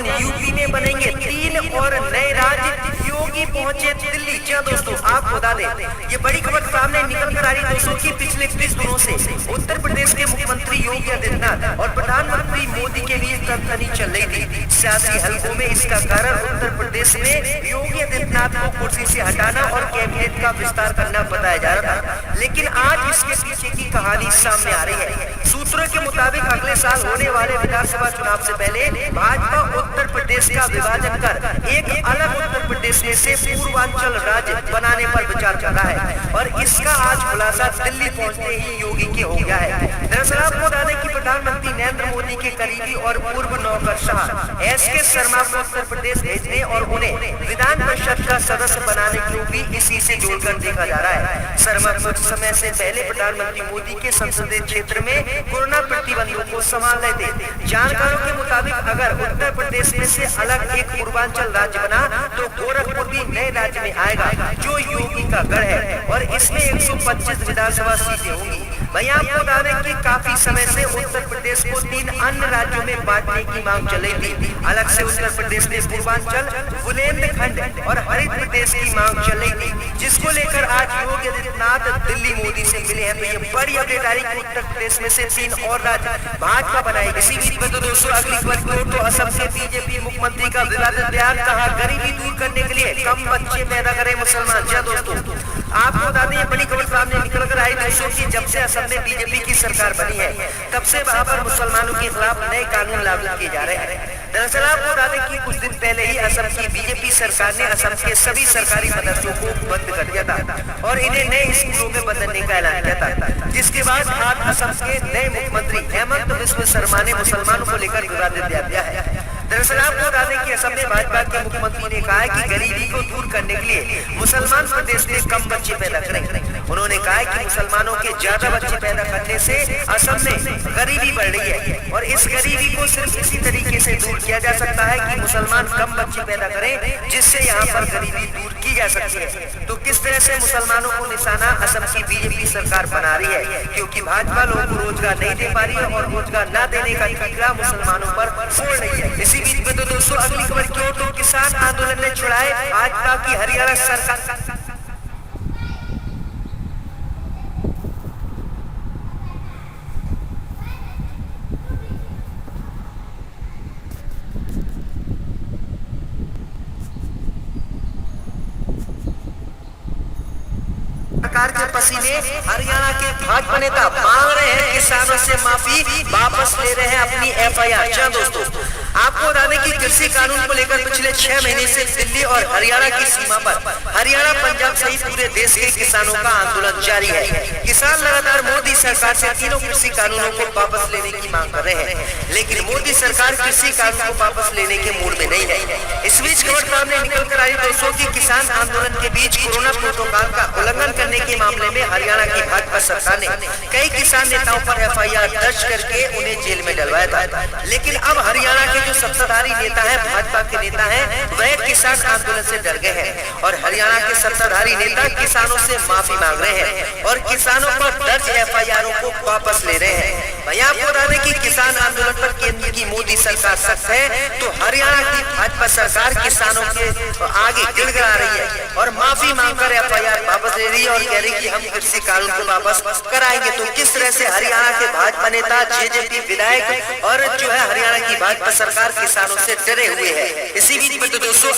विभाजन, यूपी में बनेंगे 3 और नए राज्य, योगी पहुंचे दिल्ली। जी दोस्तों, आपको बता दें ये बड़ी खबर सामने निकल कर आ रही दोस्तों की पिछले 20 दिनों से उत्तर प्रदेश के मुख्यमंत्री योगी आदित्यनाथ और प्रधानमंत्री मोदी के बीच तनतनी चल रही थी सियासी हलकों में। इसका कारण उत्तर प्रदेश में योगी आदित्यनाथ को कुर्सी से हटाना और कैबिनेट का विस्तार करना बताया जा रहा था, लेकिन आज इसके पीछे की कहानी सामने आ रही है। सूत्रों के मुताबिक अगले साल होने वाले विधानसभा चुनाव से पहले भाजपा उत्तर प्रदेश का विभाजन कर एक अलग उत्तर प्रदेश से पूर्वांचल राज्य बनाने पर विचार कर रहा है और इसका आज खुलासा दिल्ली पहुंचते ही योगी के हो गया है। दरअसल आपको बता दें कि प्रधानमंत्री नरेंद्र मोदी के करीबी और पूर्व नौकरशाह एसके शर्मा को उत्तर प्रदेश भेजने और उन्हें विधान परिषद का सदस्य बनाने को भी इसी से जोड़कर देखा जा रहा है। शर्मा कुछ समय से पहले प्रधानमंत्री मोदी के संसदीय क्षेत्र में कोरोना प्रतिबंधों को संभाल रहे थे। जानकारों के मुताबिक अगर उत्तर प्रदेश में से अलग एक पूर्वांचल राज्य बना तो गोरखपुर भी नए राज्य में आएगा जो योगी का गढ़ है और इसमें 125 विधानसभा सीटें होंगी। वहीं आपको बता दें कि काफी समय से उत्तर प्रदेश को 3 अन्य राज्यों में बांटने की मांग चल रही थी। अलग से उत्तर प्रदेश में पूर्वांचल, बुंदेलखंड और हरित प्रदेश की मांग चल रही थी, जिसको लेकर आज योगी आदित्यनाथ दिल्ली मोदी से मिले हैं। तो ये बड़ी अपडेट आ रही है। उत्तर प्रदेश में से 3 और राज्य भाजपा बनाएगी। इसी बीच में तो दोस्तों अगली खबर तो असम के बीजेपी मुख्यमंत्री का विवादित बयान, कहा गरीबी दूर करने के लिए कम बच्चे पैदा करें मुसलमान। जी दोस्तों, आपको बता दें बड़ी खबर सामने निकल कर आई दोस्तों की जब से असम में बीजेपी की सरकार बनी है तब से वहां पर मुसलमानों के खिलाफ नए कानून लागू किए जा रहे हैं। दरअसल आपको बता दें कि कुछ दिन पहले ही असम की बीजेपी सरकार ने असम के सभी सरकारी मदरसों को बंद कर दिया था और इन्हें नए स्कूलों में बदलने का ऐलान किया था, जिसके बाद आज असम के नए मुख्यमंत्री हेमंत बिस्व शर्मा ने मुसलमानों को लेकर विवादित बयान दिया है। दरअसल आपको बता दें कि असम में भाजपा के मुख्यमंत्री ने कहा है कि गरीबी को दूर करने के लिए मुसलमान प्रदेश में कम बच्चे पैदा करें। उन्होंने कहा है कि मुसलमानों के ज्यादा बच्चे पैदा करने से असम में गरीबी बढ़ रही है और इस गरीबी को सिर्फ इसी तरीके से दूर किया जा सकता है कि मुसलमान कम बच्चे पैदा करें, जिससे यहाँ पर गरीबी दूर की जा सकती है। तो किस तरह से मुसलमानों को निशाना असम की बीजेपी सरकार बना रही है, क्योंकि भाजपा लोगों को रोजगार नहीं दे पा रही है और रोजगार न देने का ठीकरा मुसलमानों पर फोड़ रही है। इसी बीच में तो दोस्तों अगली खबर क्यों तो किसान आंदोलन ने छुड़ाए भाजपा की हरियाणा सरकार। सरकार के पसीने हरियाणा के भाजपा नेता मांग रहे हैं किसानों से माफी, वापस ले रहे हैं अपनी एफआईआर। जी दोस्तों, आपको बता दें कि कृषि कानून को लेकर पिछले 6 महीने से दिल्ली और हरियाणा की सीमा पर हरियाणा, पंजाब सहित पूरे देश के किसानों का आंदोलन जारी है। किसान लगातार मोदी सरकार से तीनों कृषि कानूनों को वापस लेने की मांग कर रहे हैं, लेकिन मोदी सरकार कृषि कानून को वापस लेने के मूड में नहीं है। इस बीच खबर सामने निकल कर आई दोस्तों की किसान आंदोलन के बीच कोरोना प्रोटोकॉल का उल्लंघन करने के मामले में हरियाणा की भाजपा सरकार ने कई किसान नेताओं पर एफआईआर दर्ज करके उन्हें जेल में डलवाया था, लेकिन अब हरियाणा के जो सत्ताधारी नेता है, भाजपा के नेता हैं, वह किसान आंदोलन से डर गए हैं और हरियाणा के सत्ताधारी नेता किसानों से माफी मांग रहे हैं और किसानों पर दर्ज एफआईआरों को वापस ले रहे हैं। भैया आपको बता दें कि किसान आंदोलन पर केंद्र की मोदी सरकार सख्त है तो हरियाणा की भाजपा सरकार किसानों के आगे गिड़गिड़ा रही है और माफी मांगकर एफआईआर वापस ले रही है और कह रही है कि हम कृषि कानून को वापस कराएंगे। तो किस तरह से हरियाणा के भाजपा नेता, जेजेपी विधायक और जो है हरियाणा की भाजपा सरकार किसानों से डरे हुए है। इसी बीच में तो दोस्तों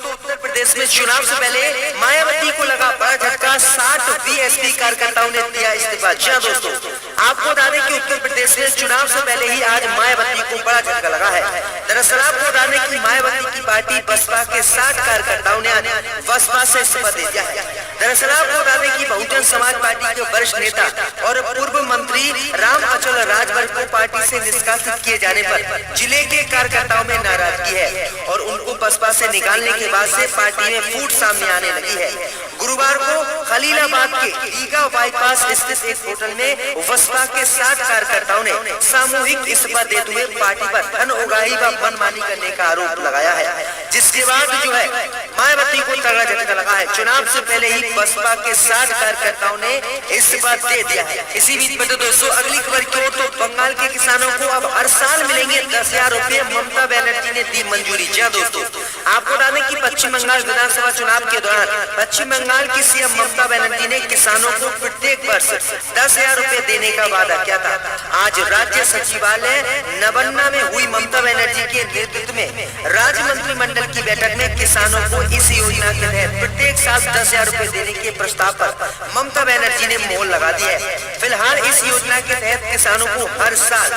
उत्तर प्रदेश में चुनाव से पहले मायावती को लगा बड़ा झटका, 60 बीएसपी कार्यकर्ताओं ने दिया इस्तीफा। जी दोस्तों, आपको बता दें कि उत्तर प्रदेश में चुनाव से पहले ही आज मायावती को बड़ा झटका लगा है। दरअसल आपको बता दें कि मायावती की पार्टी बसपा के 60 कार्यकर्ताओं ने आज बसपा से इस्तीफा दे दिया है। दरअसल आपको बता दें कि बहुजन समाज पार्टी के वरिष्ठ नेता और पूर्व मंत्री राम अचल राजभर को पार्टी से निष्कासित किए जाने पर जिले के कार्यकर्ताओं में नाराजगी है और उनको बसपा से निकालने के बाद से पार्टी में फूट सामने आने लगी है। गुरुवार को खलीलाबाद के ईगा बाईपास स्थित एक होटल में बसपा के 60 कार्यकर्ताओं ने सामूहिक इस्तीफा देते हुए पार्टी पर धन उगाही व मनमानी करने का आरोप लगाया है, जिसके बाद जो है मायावती मंत्री को तगड़ा झटका लगा है। चुनाव से पहले ही बसपा के 60 कार्यकर्ताओं ने इस्तीफा दे दिया है। इसी बीच में दोस्तों अगली खबर की ओर, तो बंगाल के किसानों को अब हर साल मिलेंगे 10,000 रुपए, ममता बनर्जी ने दी मंजूरी। जी दोस्तों, आपको बता दें कि पश्चिम बंगाल विधानसभा चुनाव के दौरान पश्चिम बंगाल की सीएम ममता बनर्जी ने किसानों को प्रत्येक वर्ष 10,000 रुपए देने का वादा किया था। आज राज्य सचिवालय नवन्ना में हुई ममता बनर्जी के नेतृत्व में राज्य मंत्रिमंडल की बैठक में किसानों को इस योजना के तहत प्रत्येक साल 10,000 रुपए देने के प्रस्ताव पर ममता बनर्जी ने मोहर लगा दी है। फिलहाल इस योजना के तहत किसानों को हर साल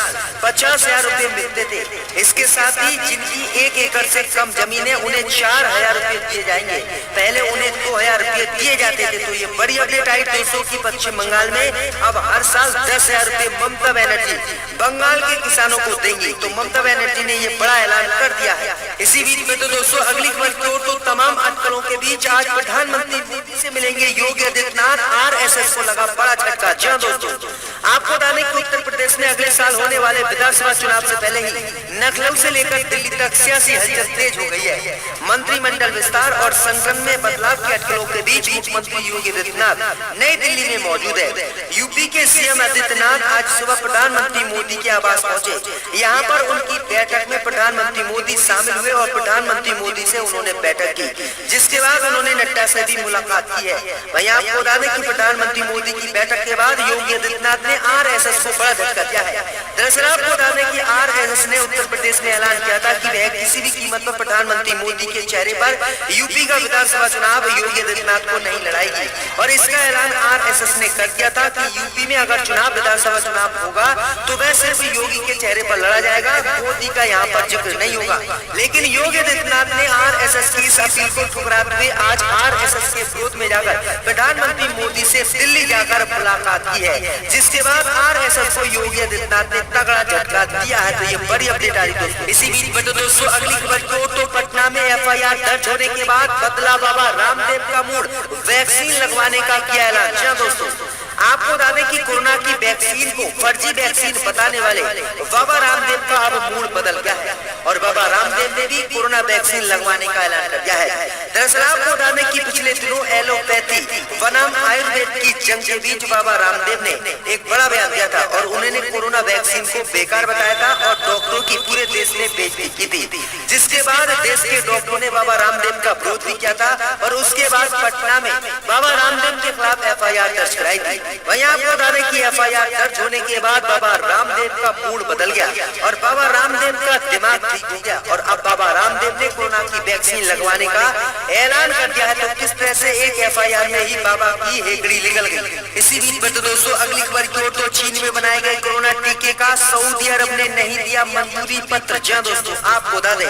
50,000 रुपए मिलते थे। इसके साथ ही जिनकी 1 एकड़ से कम जमीन है उन्हें 4,000 रुपए दिए जाएंगे। पहले उन्हें 2,000 रुपए दिए जाते थे। तो ये बड़ी अपडेट आई दोस्तों की पश्चिम बंगाल में अब हर साल 10,000 रुपए ममता बनर्जी बंगाल के किसानों को देंगी। तो ममता बनर्जी ने ये बड़ा ऐलान कर दिया है। इसी बीच में तो दोस्तों अगली खबर की ओर, तो तमाम अटकलों के बीच आज प्रधानमंत्री मोदी से मिलेंगे योगी आदित्यनाथ। RSS को लगा बड़ा झटका। जी दोस्तों, आपको बता दें कि उत्तर प्रदेश में अगले साल होने वाले विधानसभा चुनाव से पहले ही लखनऊ से लेकर दिल्ली तक सियासी हलचल तेज हो गई है। मंत्रिमंडल विस्तार और संगठन में बदलाव के अटकलों के बीच मुख्यमंत्री योगी आदित्यनाथ नई दिल्ली में मौजूद है। यूपी के सीएम आदित्यनाथ आज सुबह प्रधानमंत्री मोदी के आवास पहुंचे। यहाँ पर उनकी बैठक में प्रधानमंत्री मोदी शामिल हुए और प्रधानमंत्री मोदी से उन्होंने बैठक की, जिसके बाद उन्होंने नड्डा से भी मुलाकात की है। वहीं आपको बता दें कि प्रधानमंत्री मोदी की बैठक के बाद योगी आदित्यनाथ ने RSS को बड़ा झटका दिया है। दरअसल आपको बता दें कि RSS ने उत्तर प्रदेश में ऐलान किया था कि वह किसी भी कीमत पर प्रधानमंत्री मोदी के चेहरे पर यूपी का विधानसभा चुनाव योगी आदित्यनाथ को नहीं लड़ाएगी। और इसका ऐलान RSS ने कर दिया था कि यूपी में अगर चुनाव विधानसभा चुनाव होगा तो वह सिर्फ योगी के चेहरे पर लड़ा जाएगा, मोदी का यहाँ पर जिक्र नहीं होगा। लेकिन योगी आदित्यनाथ ने RSS की इस अपील को ठुकराते हुए आज RSS के विरोध में जाकर प्रधानमंत्री मोदी से दिल्ली जाकर मुलाकात की है, जिसके बाद RSS को योगी आदित्यनाथ ने तगड़ा झटका दिया है। तो ये बड़ी अपडेट आ रही दोस्तों। इसी बीच में दोस्तों अगली खबर को, तो पटना में FIR दर्ज होने के बाद बदला बाबा रामदेव का मूड, वैक्सीन लगवाने का किया ऐलान। जी दोस्तों, आपको बता दें कि कोरोना की वैक्सीन को फर्जी वैक्सीन बताने वाले बाबा रामदेव का अब मूड बदल गया है और बाबा रामदेव ने भी कोरोना वैक्सीन लगवाने का ऐलान कर दिया है। दरअसल आपको बता दें कि पिछले दिनों एलोपैथी बनाम आयुर्वेद की जंग के बीच बाबा रामदेव ने एक बड़ा बयान दिया था और उन्होंने कोरोना वैक्सीन को बेकार बताया था और डॉक्टरों की पूरे देश में बेइज्जती की थी, जिसके बाद देश के डॉक्टरों ने बाबा रामदेव का विरोध भी किया था और उसके बाद पटना में बाबा रामदेव के खिलाफ FIR दर्ज कराई थी। वहीं आपको बता दें कि FIR दर्ज होने के बाद बाबा रामदेव का मूड बदल गया और बाबा रामदेव का दिमाग ठीक हो गया और अब बाबा रामदेव ने कोरोना की वैक्सीन लगवाने का ऐलान कर दिया है। तो किस तरह से एक FIR में ही बाबा की हेकड़ी निकल गई। इसी बीच में तो दोस्तों अगली खबर की ओर, तो चीन में बनाए गए कोरोना टीके का सऊदी अरब ने नहीं दिया मंजूरी पत्र। जी दोस्तों, आपको बता दें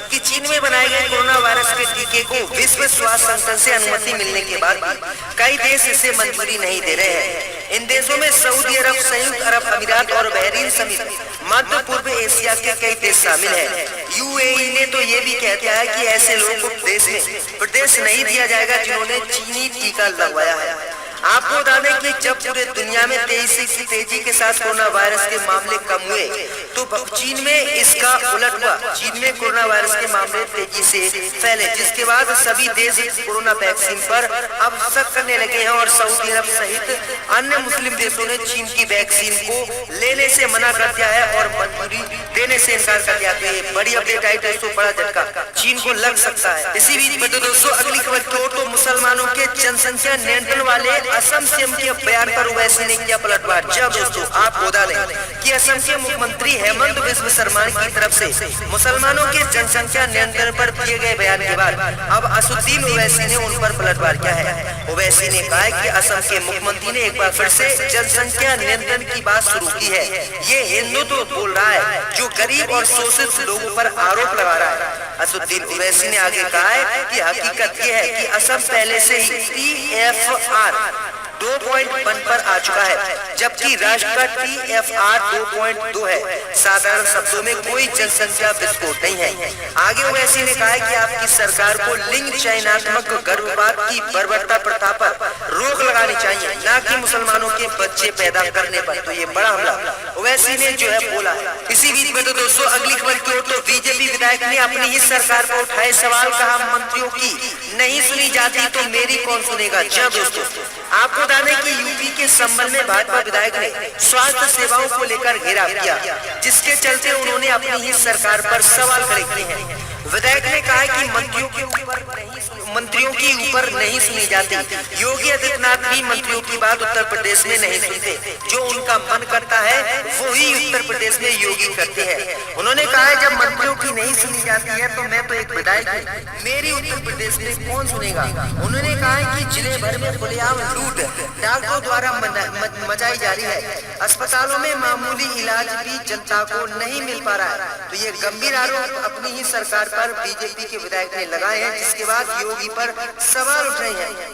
कि चीन में बनाए गए कोरोना वायरस के टीके को विश्व स्वास्थ्य संगठन से अनुमति मिलने के बाद भी कई देश इसे मंजूरी नहीं दे रहे हैं। इन देशों में सऊदी अरब, संयुक्त अरब अमीरात और बहरीन समेत मध्य पूर्व एशिया के कई देश शामिल हैं। UAE ने तो ये भी कह दिया है कि ऐसे लोगों को देश में प्रदेश नहीं दिया जाएगा जिन्होंने चीनी टीका लगवाया है। आपको बता दें कि जब पूरे दुनिया में तेजी के साथ कोरोना वायरस के मामले कम हुए तो चीन में इसका उलट हुआ। चीन में कोरोना वायरस के मामले तेजी से फैले, जिसके बाद सभी देश कोरोना वैक्सीन पर अब शक करने लगे हैं और सऊदी अरब सहित अन्य मुस्लिम देशों ने चीन की वैक्सीन को लेने से मना कर दिया है और मंजूरी देने से इनकार कर दिया। तो ये बड़ी अपडेट आई दोस्तों, बड़ा झटका चीन को लग सकता है। इसी बीच में तो दोस्तों अगली खबर की ओर, तो मुसलमानों के जनसंख्या नियंत्रण वाले असम सीएम के बयान पर ओवैसी ने किया पलटवार। जब दोस्तों आपको बता दें कि असम के मुख्यमंत्री हेमंत बिस्व शर्मा की तरफ से मुसलमानों के जनसंख्या नियंत्रण पर दिए गए बयान के बाद अब असदुद्दीन ओवैसी ने उन पर पलटवार किया है। ओवैसी ने कहा है कि असम के मुख्यमंत्री ने एक बार फिर से जनसंख्या नियंत्रण की बात शुरू की है। ये हिंदुत्व बोल रहा है जो गरीब और शोषित लोगों पर आरोप लगा रहा है। असदुद्दीन ओवैसी ने आगे कहा है कि हकीकत ये है कि असम पहले से ही TFR 2.1 पर आ चुका है, जबकि राष्ट्र का TFR 2.2 है। साधारण शब्दों में कोई जनसंख्या विस्फोट नहीं है। आगे ओवैसी ने कहा है कि आपकी सरकार को लिंग चयनात्मक गर्भपात की बर्बरता प्रथा पर रोक लगानी चाहिए, न कि मुसलमानों के बच्चे पैदा करने पर। तो ये बड़ा हमला ओवैसी ने जो है बोला है। इसी बीच में तो दोस्तों अगली खबर की ओर, तो बीजेपी विधायक ने अपनी ही सरकार पर उठाए सवाल, कहा मंत्रियों की नहीं सुनी जाती तो मेरी कौन सुनेगा। जी दोस्तों, आपको बता दें कि यूपी के संबल में भाजपा विधायक ने स्वास्थ्य सेवाओं को लेकर घेराव किया, जिसके चलते उन्होंने अपनी ही सरकार पर सवाल खड़े किए हैं। विधायक ने कहा कि मंत्रियों के ऊपर नहीं सुनी जाती। योगी आदित्यनाथ भी मंत्रियों की बात उत्तर प्रदेश में नहीं सुनते, जो उनका मन करता है वो ही उत्तर प्रदेश में योगी करते हैं। उन्होंने कहा है जब मंत्रियों की नहीं सुनी जाती है तो मैं तो एक विधायक हूँ, मेरी उत्तर प्रदेश में कौन सुनेगा। उन्होंने कहा है कि जिले भर में खुलेआम लूट डॉक्टरों द्वारा मचाई जा रही है, अस्पतालों में मामूली इलाज भी जनता को नहीं मिल पा रहा है। तो ये गंभीर आरोप अपनी ही सरकार पर बीजेपी के विधायक ने लगाए हैं, जिसके बाद योगी पर सवाल उठ रहे हैं।